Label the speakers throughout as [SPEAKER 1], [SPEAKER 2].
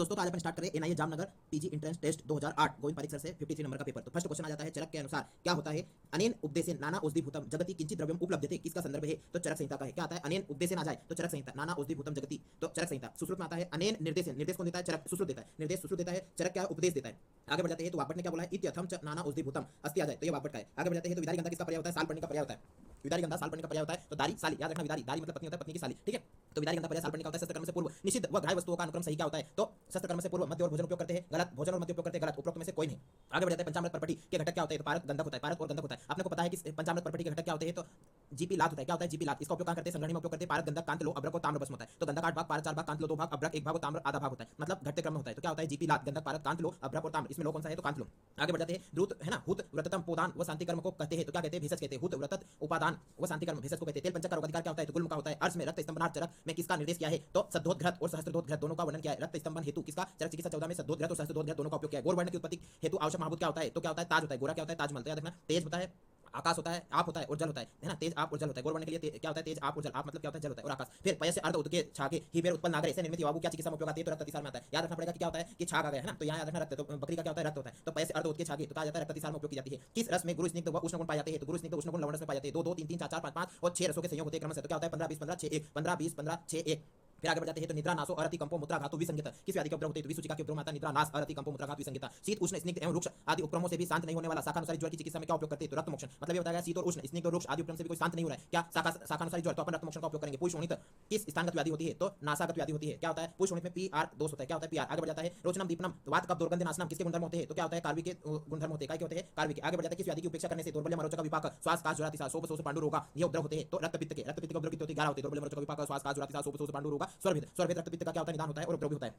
[SPEAKER 1] दोस्तों तो आज अपन स्टार्ट करें NIA Jamnagar PG entrance test 2008 Govind Pareek sir से 53 नंबर का पेपर। तो फर्स्ट क्वेश्चन आ जाता है चरक के अनुसार क्या होता है। अनेन उपदेशेन नाना औषधि भूतम जगति किंचित द्रव्यम उपलब्धते, किसका संदर्भ है तो चरक संहिता का है। क्या आता है अनेन उपदेशेन आ जाए तो चरक संहिता, नाना औषधि भूतम जगति तो चरक संहिता। सुश्रुत में आता है अनेन निर्देशन, निर्देश कौन देता है चरक, सुश्रुत देता है। निर्देश सुश्रुत देता है, चरक क्या उपदेश देता है। आगे बढ़ जाते हैं तो वापट ने क्या बोला है इत्यथम च नाना औषधि भूतम अस्ति आ जाए तो ये वापट का है। आगे बढ़ जाते हैं तो विदारी गंधा किसका पर्याय होता है, साल पढ़ने का पर्याय होता है। विदारी गंधा साल पढ़ने का पर्याय होता है तो दारी साली, याद रखना विदारी, दारी मतलब पत्नी होता है, पत्नी की साली, ठीक है। तो विदारी गंधा पर्याय साल पढ़ने का होता है। शस्त्र कर्म से पूर्व निषिद्ध व घाय वस्तुओं का अनुक्रम सही क्या होता है तो शस्त्र कर्म से पूर्व मध्य और भोजन उपयोग करते हैं, गलत। भोजन और मध्य उपयोग करते हैं, गलत। उपरोक्त में से कोई नहीं। आगे बढ़ जाते हैं पंचामृत परपटी के घटक क्या होते हैं तो पारद गंधक होता है, पारद और गंधक होता है। आपने को पता है कि पंचामृत परपटी के घटक क्या होते हैं तो जीपी लात होता है। क्या होता है जीपी लात, इसका उपयोग कहां करते हैं संगठन में उपयोग करते हैं। पारद गंधक कांत लो अब्रक और ताम्र भस्म होता है तो गंधक 8 भाग, पारद 4 भाग, कांत लो 2 भाग, अब्रक 1 भाग और ताम्र आधा भाग होता है, मतलब घटते क्रम में होता है। तो क्या होता है जीपी लात, गंधक, पारद, कांत लो, अब्रक और ताम्र, इसमें लो कौन सा है तो कांत लो। आगे बढ़ जाते हैं द्रुत है ना, हुत व्रततम पोदान व शांति कर्म को कहते हैं तो क्या कहते हैं भेषज कहते हैं। हुत व्रतत उपादान व शांति कर्म भेषज को कहते हैं। तेल पंचक का रोगाधिकार क्या होता है तो गुल्म का होता है। अर्श में रक्त स्तंभनार्थ चरक में किसका निर्देश किया है तो सद्धोदघ्रत और सहस्त्रधोदघ्रत दोनों का वर्णन किया है। रक्त स्तंभन हेतु किसका चरक चिकित्सा 14 में सद्धोदघ्रत और सहस्त्रधोदघ्रत दोनों का उपयोग किया है। गौरवर्ण की उत्पत्ति हेतु आवश्यक महाभूत क्या होता है तो क्या होता है ताज होता है। गोरा क्या होता है ताजमहल। तो याद रखना तेज होता है, आकाश होता है, आप होता है और जल होता है ना। तेज आप और जल होता है। गौरवर्ण के लिए क्या होता है तेज आप और जल। आप मतलब क्या होता है जल होता है और आकाश। फिर पय से अर्ध उदके छागे ही बेर उत्पन्न नागरे से निर्मित वायु क्या चिकित्सा में उपयोग आती है तो रक्त अतिसार में आता है। याद रखना पड़ेगा कि क्या होता है कि छाग आ गया है ना, तो यहाँ याद रखना रक्त, तो बकरी का क्या होता है रक्त होता है। तो पय से अर्ध उदके छागे तो कहा जाता है रक्त अतिसार में उपयोग की जाती है। किस रस में गुरु स्निग्ध व उष्ण गुण पाए जाते हैं तो गुरु स्निग्ध उष्ण गुण लवण रस में पाए जाते हैं। 2 2 3 3 4 4 5 5 और 6 रसों के संयोग होते हैं क्रम से। तो क्या होता है 15 20 15 6 1 15 20 15 6 1। फिर आगे बढ़ जाते हैं तो निद्रा नासो अरति कंपो मुद्रा घातु विसंगीत किस व्याधि के उपद्रव होते हैं तो विसूचिका के उपद्रव में आता है निद्रा नाश अरति कंपो मुद्रा घातु विसंगीत। शीत उष्ण स्निग्ध एवं रुक्ष आदि उपक्रमों से भी शांत नहीं होने वाला शाखानुसारी ज्वर की चिकित्सा में क्या उपयोग करते हैं तो रक्त मोक्षण। मतलब ये बताया शीत और उष्ण स्निग्ध और रुक्ष आदि उपक्रम से भी कोई शांत नहीं हो रहा है क्या शाखानुसारी ज्वर, तो अपन रक्त मोक्षण का उपयोग करेंगे। पुष्णित किस स्थानगत व्याधि होती है तो नासागत व्याधि होती है। क्या होता है पुष्णित में पीआर दोष होता है। क्या होता है पीआर। आगे बढ़ जाता है रोचनम दीपनम वात कफ दुर्गंध नाशनम किसके गुणधर्म होते हैं तो क्या होता है कार्बी के गुणधर्म होते हैं। क्या होते हैं कार्बी के। आगे बढ़ जाता है किस व्याधि की उपेक्षा करने से दुर्बल मरोचक विपाक श्वास काश जुरातिसा सोप सोस पांडु रोगा ये उपद्रव होते हैं तो रक्त पित्त के। रक्त पित्त के उपद्रव कितने होते हैं 11 होते हैं। दुर्बल मरोचक विपाक श्वास काश जुरातिसा सोप सोस पांडु रोगा स्वरभित। स्वरभित रक्त पित्त का क्या होता है निदान होता है और उपद्रव होता है।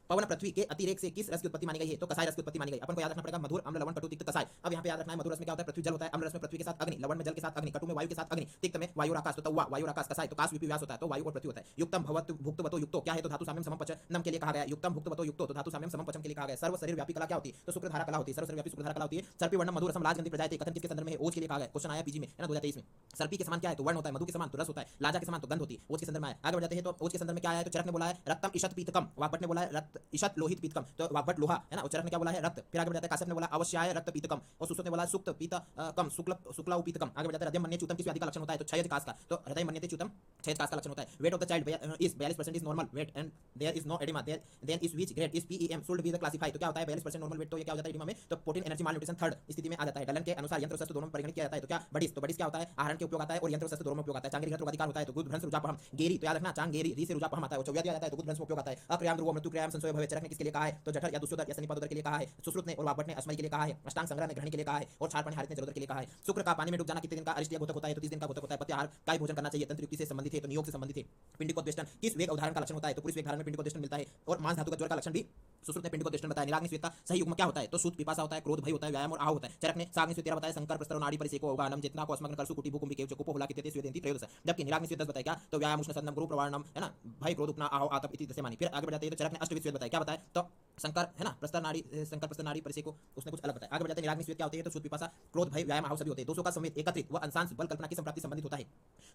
[SPEAKER 1] पवन पृथ्वी के अतिरेक से किस रस की उत्पत्ति मानी गई है तो कसाय रस की उत्पत्ति मानी गई। अपन को याद रखना पड़ेगा मधुर अम्ल लवण कटु तिक्त कसाय। अब यहाँ पे याद रखना है मधुर रस में क्या होता है पृथ्वी जल होता है, अम्ल रस में पृथ्वी के साथ अग्नि, लवण में जल के साथ अग्नि, कटु में वायु के साथ अग्नि, तिक्त में वायु और आकाश। तो तवा वायु और आकाश, कसाय तो काश विपि व्यास होता है तो वायु और पृथ्वी होता है। युक्तम भवत भुक्तवतो युक्तो क्या है तो धातु साम्यम समपचनम के लिए कहा गया। युक्तम भुक्तवतो युक्तो तो धातु साम्यम समपचन के लिए कहा गया। सर्व शरीर व्यापी कला क्या होती है तो शुक्रधारा कला होती है। सर्व शरीर व्यापी शुक्रधारा कला होती है। सर्पी वर्णम मधुर रसम लाजगंधी प्रजाति कथन किसके संदर्भ में है ओज के लिए कहा गया। क्वेश्चन आया पीजी में है ना 2023 में। सर्पी के समान क्या है तो वर्ण होता है, मधु के समान तो रस होता है, लाजा के समान तो गंध होती है। ओज के संदर्भ में आगे बढ़ जाते हैं तो ओज के संदर्भ में क्या है तो चरक ने बोला है रक्तम ईशत पीतकम, वाग्भट ने बोला है रक्त ईशत लोहित पीतकम तो वाग्भट लोहा है ना, और चरक ने क्या बोला है रक्त। फिर आगे बढ़ जाता है काश्यप ने बोला अवश्याय रक्त पीतकम और सुश्रुत ने बोला सुक्त पीत कम शुक्ला पीतकम। आगे बढ़ जाता है हृदय मन्य च्युतम किस व्याधि का लक्षण होता है तो क्षयज काश का। तो हृदय मन्यते च्युतम क्षयज काश का लक्षण होता है। Weight of the child is 42% is normal weight and there is no oedema then is which grade is PEM should be the classified. तो क्या होता है 42% नॉर्मल वेट तो ये क्या हो जाता है एडिमा में तो प्रोटीन एनर्जी माल न्यूट्रिशन थर्ड स्थिति में आ जाता है। डलन के अनुसार यंत्र शस्त्र दोनों में परिगणित किया जाता है तो क्या बडिस। तो बडिस क्या होता है आहार के उपयोग आता है और यंत्र शस्त्र दोनों में उपयोग आता है। चांगेरी रोगाधिकार होता है तो गुद भ्रंश रुजापहम गेरी तो याद रखना चांगेरी री से रुजापहम आता है। चौव्याधि आ जाता है तो गुद भ्रंश में उपयोग आता है। अक्रियाम ध्रुव मृत्यु क्रियाम संशय भवे चरक ने किसके लिए कहा है तो जठर या दुष्योदर या शनिपादोदर के लिए कहा है। सुश्रुत ने और वाग्भट ने अस्मय के लिए कहा है। अष्टांग संग्रह ने ग्रहण के लिए कहा है और क्षार पानी हारित ने जलोदर के लिए कहा है। शुक्र का पानी में डूब जाना कितने दिन का अरिष्ट घोतक होता है तो 30 दिन का घोतक होता है। पत्याहार काय भोजन करना चाहिए तंत्र युक्ति से संबंधित है तो नियोग से संबंधित है। पिंडिकोद्वेष्टन किस वेग अवधारण का लक्षण होता है तो पुरुष वेग धारण में पिंडिकोद्वेष्टन मिलता है और मांस धातु का ज्वर का लक्षण भी सुश्रुत ने पिंडिकोद्वेष्टन बताया। निराग्नि का सही युग्म क्या होता है तो सूत पिपासा होता है, क्रोध भय होता है, व्यायाम और आह होता है। चरक ने साग्नि तेरा बताया संकर प्रस्तर नाड़ी परिसेको उगानम जितना को अस्मग्न करसु कुटी भूकुंभी के चुप होला कितते स्वेदेंति त्रयोदश। जबकि निराग्नि 10 बताया क्या तो व्यायाम उष्ण सदनम गुरु प्रवारणम है ना भय क्रोध उपना आह आतप इति दशे मानी। फिर आगे बढ़ जाते हैं तो चरक ने अष्टविध बताया। क्या बताया तो शंकर है ना प्रस्तर नाड़ी परिसेको उसने कुछ अलग बताया। आगे बढ़ जाते हैं निराग्नि क्या होते हैं तो सूत पिपासा क्रोध भय व्यायाम आह सभी होते हैं। दोषों का समेत एकत्रित व अंशांश बल कल्पना की संप्राप्ति संबंधित होता है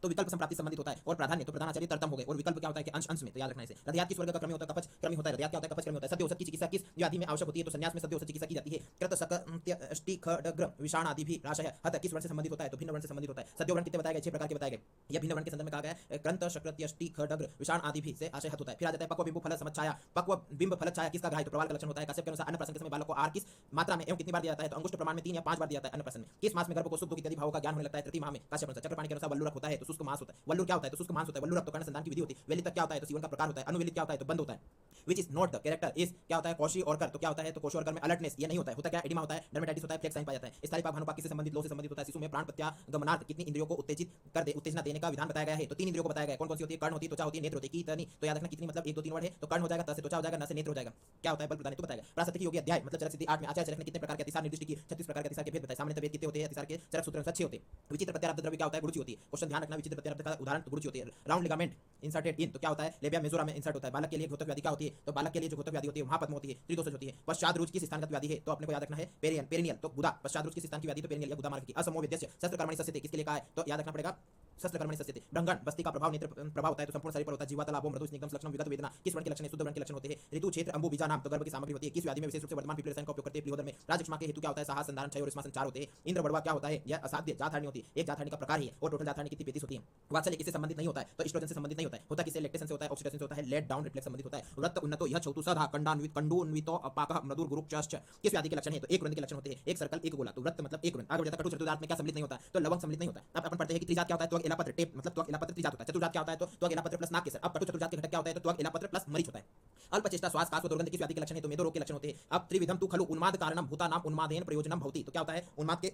[SPEAKER 1] तो विकल्प संप्राप्ति संबंधित होता है। और प्राधान्य तो प्रधानाचार्य तरतम हो गए और विकल्प क्या होता है कि अंश अंश में तो याद रखना इसे। हृदयात किस वर्ग का क्रमी होता है कपच क्रमी होता है। हृदयात क्या होता है कपच क्रमी होता है। सद्य औषध की चिकित्सा किस व्याधि में आवश्यक होती है तो संन्यास में सद्य औषध चिकित्सा की जाती है। कृत सकंत्यष्टिखड्ग विषाण आदि भी राशय हत किस वर्ण से संबंधित होता है तो भिन्न वर्ण से संबंधित होता है। सद्य वर्ण कितने बताए गए 6 प्रकार के बताए गए। यह भिन्न वर्ण के संदर्भ में कहा गया है क्रंत शक्रत्यष्टिखड्ग विषाण आदि भी से आशय हत होता है। फिर आ जाता है पक्व बिंब फल समच्छाया। पक्व बिंब फल छाया किसका घाय तो प्रवाल का लक्षण होता है। कश्यप के अनुसार अन्न प्रसंग के समय बालक को आहार किस मात्रा में एवं कितनी बार दिया जाता है तो अंगुष्ठ प्रमाण में 3 या 5 बार दिया जाता है। अन्न प्रसंग में किस मास में गर्भ को शुद्ध इत्यादि भावों का ज्ञान होने लगता है तृतीय माह में। कश्यप अनुसार चक्रपाणी के अनुसार वल्लुरक होता है तो शुष्क मास होता है। वल्लुर क्या होता है तो शुष्क मास होता है। वल्लुरक तो कर्ण संतान की विधि होती है। वेलितक क्या होता है तो सीवन का प्रकार होता है। अनुवेलित क्या होता है तो बंद होता है। Which is not the character is क्या होता है कौशी और कर तो क्या होता है तो कोशी और कर में अलर्टनेस ये नहीं होता है। होता क्या एडिमा होता है, डर्मेटाइटिस होता है, फ्लेक्स साइन पाया जाता है। स्थायी पाक भानुपाक से संबंधित लो से संबंधित होता है। शिशु में प्राण प्रत्यागमनार्थ कितनी इंद्रियों को उत्तेजित कर दे उत्तेजना देने का विधान बताया गया है तो 3 इंद्रियों को बताया गया है। कौन कौन सी होती है कर्ण होती है, त्वचा होती है, नेत्र होती है। की तो याद रखना कितनी मतलब 1 2 3 वर्ड है तो कर्ण हो जाएगा, त से त्वचा हो जाएगा, न से नेत्र हो जाएगा। क्या होता है बल प्रदान तो बताएगा। प्रासत्तिक योगी अध्याय मतलब चरक सिद्धि 8 में आचार्य चरक ने कितने प्रकार के अतिसार निर्दिष्ट की 36 प्रकार के अतिसार के भेद बताए। सामान्य भेद कितने होते हैं अतिसार के चरक सूत्र में 6 होते हैं। विचित्र प्रत्यारब्ध द्रव्य क्या होता है गुरुचि होती है। क्वेश्चन ध्यान रखना विचित्र प्रत्यारब्ध का उदाहरण तो गुरुचि होती है। राउंड लिगामेंट इंसर्टेड इन तो क्या होता है लेबिया मेजोरा में इंसर्ट होता है। बालक के लिए घोतक व्याधि क्या होती है तो बालक के लिए जो घोतक व्याधि होती है महापद्म होती है, त्रिदोषज होती है। पश्चात रुच किस स्थान का व्याधि है तो अपने को याद रखना है पेरिनियल तो गुदा। पश्चात रुच किस स्थान की व्याधि तो पेरिनियल या गुदा मार्ग की। असमो विद्यस्य शस्त्र कर्मणि सस्यते किसके लिए कहा है तो याद रखना पड़ेगा शस्त्रकर्मणि सस्यते। ब्रह्मण बस्ती का प्रभाव नेत्र प्रभाव होता है तो संपूर्ण शरीर पर होता है। जीवातल लाभो मृदु स्निग्धम लक्षणम विगत वेदना। किस वर्ण के लक्षण है? शुद्ध वर्ण के लक्षण होते हैं। ऋतु क्षेत्र अंबु बीजा नाम तो गर्भ की सामग्री होती है। किस व्याधि में विशेष रूप से वर्तमान पिपली रसायन का उपयोग करते हैं? प्लिहोदर में। राजकुमा के हेतु क्या होता है? साहस संधारण क्षय और स्मा संचार होते हैं। इंद्र बड़वा क्या होता है? यह असाध्य जातधारणी होती है। एक जातधारणी का प्रकार है और टोटल जातधारणी कितनी 35 होती है। वात्सल्य किससे संबंधित नहीं होता है? तो एस्ट्रोजन से संबंधित नहीं होता है। होता किससे? लैक्टेशन से होता है, ऑक्सीडेशन से होता है, लेट डाउन रिफ्लेक्स संबंधित होता है। व्रत उन्नतो यह छौतु सधा कंडान्वित कंडून्वितो अपाकः मधुर गुरुक्चश्च। किस व्याधि के लक्षण है? तो एक वृंद के लक्षण होते हैं। एक सर्कल एक गोला, तो व्रत मतलब एक वृंद। आगे बढ़ जाता है कटु चतुर्दांत में क्या सम्मिलित नहीं होता? तो लवंग सम्मिलित नहीं होता। अब अपन पढ़ते हैं कि त्रिजात क्या होता है? त्वग एलापत्र टेप मतलब त्वग एलापत्र त्रिजात होता है। चतुर्जात क्या होता है? तो त्वग एलापत्र प्लस नाक केसर। अब कटु चतुर्जात के घटक क्या होता है? तो त्वग एलापत्र प्लस मरीच होता है। अल्पचेष्टा श्वास काश व दुर्गंध किस व्याधि के लक्षण है? तो मेदो रोग के लक्षण होते हैं। अब त्रिविधम तु खलु उन्माद कारणम भूतानाम उन्मादेन प्रयोजनम भवति। तो क्या होता है? उन्माद के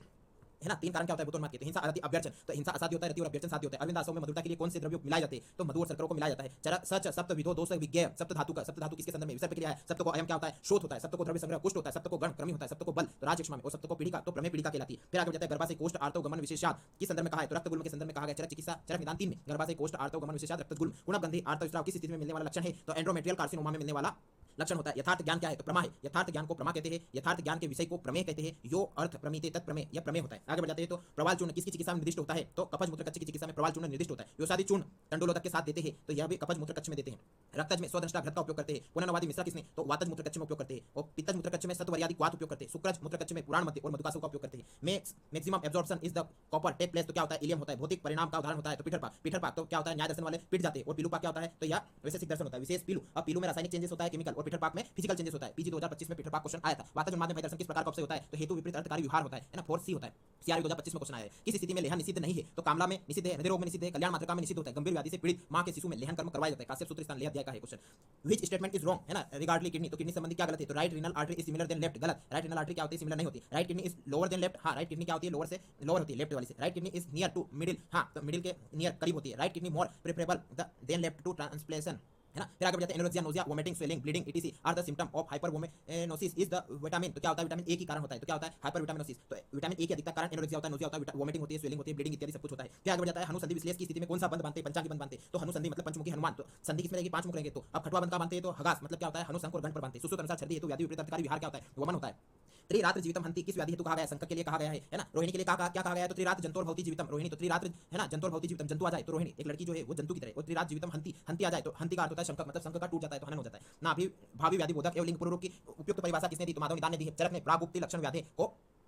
[SPEAKER 1] है ना, तीन कारण क्या होता है भूतोन्माद के? तो हिंसा आदि अभ्यर्चन, तो हिंसा असाध्य होता है, रति और अभ्यर्चन साध्य होता है। अरविंद आसव में मधुरता के लिए कौन से द्रव्य मिलाए जाते हैं? तो मधु और शर्करों को मिलाया जाता है। चर सच सप्त विधो दोष विज्ञेय सप्त धातु का, सप्त धातु किसके संदर्भ में? विसर्ग के लिए है। सप्त को अयम क्या होता है? शोथ होता है। सप्त को द्रव्य संग्रह कुष्ठ होता है। सप्त को गण क्रमी होता है। सप्त को बल तो राजयक्ष्मा में, और सप्त को पीड़िका तो प्रमेय पीड़िका कहलाती है। फिर आगे जाता है गर्भाशय कोष्ठ आर्तव गमन विशेषात किस संदर्भ में कहा है? तो रक्त गुल्म के संदर्भ में कहा गया। चरक चिकित्सा चरक निदान 3 में गर्भाशय कोष्ठ आर्तव गमन विशेषात रक्त गुल्म गुणगंधि आर्तव स्राव किस स्थिति में मिलने वाला लक्षण है? तो एंड्रोमेट्रियल कार्सिनोमा में मिलने वाला लक्षण होता है। यथार्थ ज्ञान क्या है? तो प्रमा है। यथार्थ ज्ञान को प्रमा कहते हैं। यथार्थ ज्ञान के विषय को प्रमेय कहते हैं। यो अर्थ प्रमिते तत्प्रमेय, यह प्रमेय होता है। आगे बढ़ जाते हैं तो प्रवाल चूर्ण किसकी चिकित्सा में निर्दिष्ट होता है? तो कपज मूत्र कच्छ की चिकित्सा में प्रवाल चूर्ण निर्दिष्ट होता है। योसादी चूर्ण तंडुलोदक के साथ देते हैं, तो यह भी कपज मूत्र कच्छ में देते हैं। रक्तज में स्वदंष्टा घृत का उपयोग करते हैं। पुनर्नवादी मिश्रा किसने? तो वातज मूत्र कच्छ में उपयोग करते हैं। और पित्तज मूत्र कच्छ में सत्वरियादि क्वाथ उपयोग करते हैं। शुक्रज मूत्र कच्छ में पुराण मध्य और मधुकासु का उपयोग करते हैं। Maximum absorption is the copper take place, तो क्या होता है? इलियम होता है। भौतिक परिणाम का उदाहरण होता है तो पीठरपाक तो क्या होता है? न्याय दर्शन वाले पिट जाते हैं। और पीलूपाक क्या होता है? तो यह वैशेषिक दर्शन होता है, विशेष पीलू। अब पीलू में रासायनिक चेंजेस होता है केमिकल, और पीठरपाक में फिजिकल चेंजेस होता है। पीजी 2025 में पीठरपाक क्वेश्चन आया था। वातज उन्माद में दर्शन किस प्रकार का उपसे होता है? तो हेतु विपरीत अर्थकारी व्यवहार होता है ना, 4C होता है। सीआरबी 2025 में क्वेश्चन आया है। किस स्थिति में लेहन निषिद्ध नहीं है? तो कामला में निषिद्ध है, हृदय रोग में निषिद्ध है, कल्याण मातृका में निषिद्ध होता है। गंभीर व्याधि से पीड़ित मां के शिशु में लेहन कर्म करवाया जाता है। काश्यप सूत्र स्थान लेह अध्याय का है question. Which statement is wrong है ना रिगार्डिंग किडनी? तो किडनी संबंधी क्या गलत है? तो right renal artery is similar then left, गलत। राइट रीनल आर्टरी क्या होती है? सिमिलर नहीं होती। Right kidney is lower than left, हां। राइट किडनी क्या होती है? लोअर से लोअर होती है, लेफ्ट वाली से। Right kidney is near to middle, हां। तो मिडिल के नियर करीब होती है। Right kidney more preferable than left to transplantation, है ना। फिर आगे बढ़ते हैं anorexia, nausea, vomiting, swelling, bleeding etc are the symptom of hypervitaminosis is the vitamin. तो क्या होता है? विटामिन ए की कारण होता है। तो क्या होता है? हाइपरविटामिनोसिस। तो विटामिन ए की अधिकता कारण एनोरेक्सिया होता है, नोजिया होता है, वोमिटिंग होती है, स्वेलिंग होती है, ब्लीडिंग इत्यादि सब कुछ होता है। फिर आगे बढ़ जाता है हनुसंधि विश्लेष की स्थिति में कौन सा बंध बांधते हैं? पंचांगी बंध बांधते हैं। तो हनुसंधि मतलब पंचमुखी हनुमान, तो संधि किसमें रहेगी? 5 मुख रहेंगे। तो अब खटवा बंध का बांधते हैं तो हगास मतलब क्या होता है? हनुशंख और गण पर बांधते हैं। सुश्रुत अनुसार छर्दी हेतु व्याधि विपरीत अर्थकारी विहार क्या होता है? वमन होता है। त्रिरात्र जीवितम हंति किस व्याधि हेतु कहा गया है? संकट के लिए कहा गया है ना। रोहिणी के लिए क्या कहा गया है? तो त्रिरात्र जंतुर भवति जीवितम। रोहिणी तो त्रिरात्र है ना, जंतुर भवति जीवितम, जंतु आ जाए तो रोहिणी एक लड़की जो है वो जंतु की तरह। और त्रिरात्र जीवितम हंति, हंति आ जाए तो हंति का अर्थ होता है शंख, मतलब शंख का टूट जाता है तो हनन हो जाता है ना। अभी भावी व्याधि बोधक एवं लिंग पूर्व रूप की उपयुक्त परिभाषा किसने दी? तो माधव निदान ने दी है। चरक ने प्रागुप्ति लक्षण व्याधि को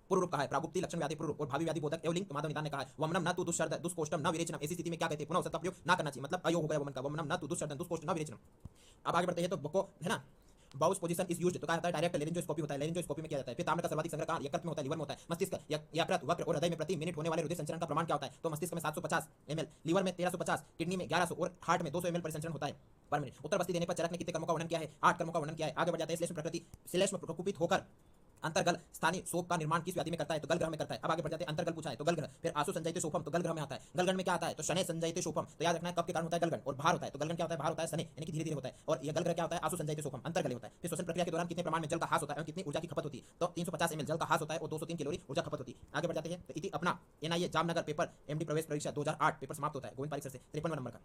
[SPEAKER 1] पूर्व रूप कहा है। प्रागुप्ति लक्षण व्याधि पूर्व रूप, और भावी व्याधि बोधक एवं लिंग तो माधव निदान ने कहा है। वमनम न तु दुष्शर्द दुष्कोष्ठम न विरेचनम, ऐसी स्थिति में क्या कहते हैं? पुनः उसका प्रयोग ना करना चाहिए, मतलब अयोग हो गया वमन का। वमनम न तु दुष्शर्द दुष्कोष्ठ न विरेचनम। अब आगे बढ़ते हैं तो बको है ना, बाउस पोजीशन इज यूज्ड, तो क्या होता है? डायरेक्ट लेरिंजोस्कोपी होता है। लेरिंजोस्कोपी में क्या जाता है? फिर ताम्र का सर्वाधिक संग्रह कहां? यकृत में होता है, लिवर में होता है। मस्तिष्क यकृत वक्र और हृदय में प्रति मिनट होने वाले हृदय संचरण का प्रमाण क्या होता है? तो मस्तिष्क में 750 ml, लिवर में 1350, किडनी में 1100 और हार्ट में 200 ml परिसंचरण होता है पर मिनट। उत्तर बस्ती देने पर चरक ने कितने कर्मों का वर्णन किया है? 8 कर्मों का वर्णन किया है। आगे बढ़ जाते हैं श्लेष्म प्रकृति, श्लेष्म प्रकुपित होकर अंतर्गल स्थानीय शोभ का निर्माण किस व्याधि में करता है? तो गल ग्रह में करता है। अब आगे बढ़ जाते हैं अंतर्गल पूछा है तो गल ग्रह। फिर आसु संजयते शोभम, तो गल ग्रह में आता है। गलगण में क्या आता है? तो शनै संजयते शोभम, तो याद रखना है कब के कारण होता है गलगण। और भार होता है तो गलगण क्या होता है? भार होता है शनै, यानी कि धीरे धीरे होता है। और यह गल ग्रह क्या होता है? आसु संजयते शोभम, अंतर्गल होता है। फिर श्वसन प्रक्रिया के दौरान कितने प्रमाण में जल का ह्रास होता है और कितनी ऊर्जा की खपत होती है? तो 350 ml जल का ह्रास होता है और 203 कैलोरी ऊर्जा खपत होती है। आगे बढ़ जाते हैं तो इति अपना NIA जामनगर पेपर MD प्रवेश परीक्षा 2008 पेपर समाप्त होता है। गोविंद पारिक सर से 53 नंबर का।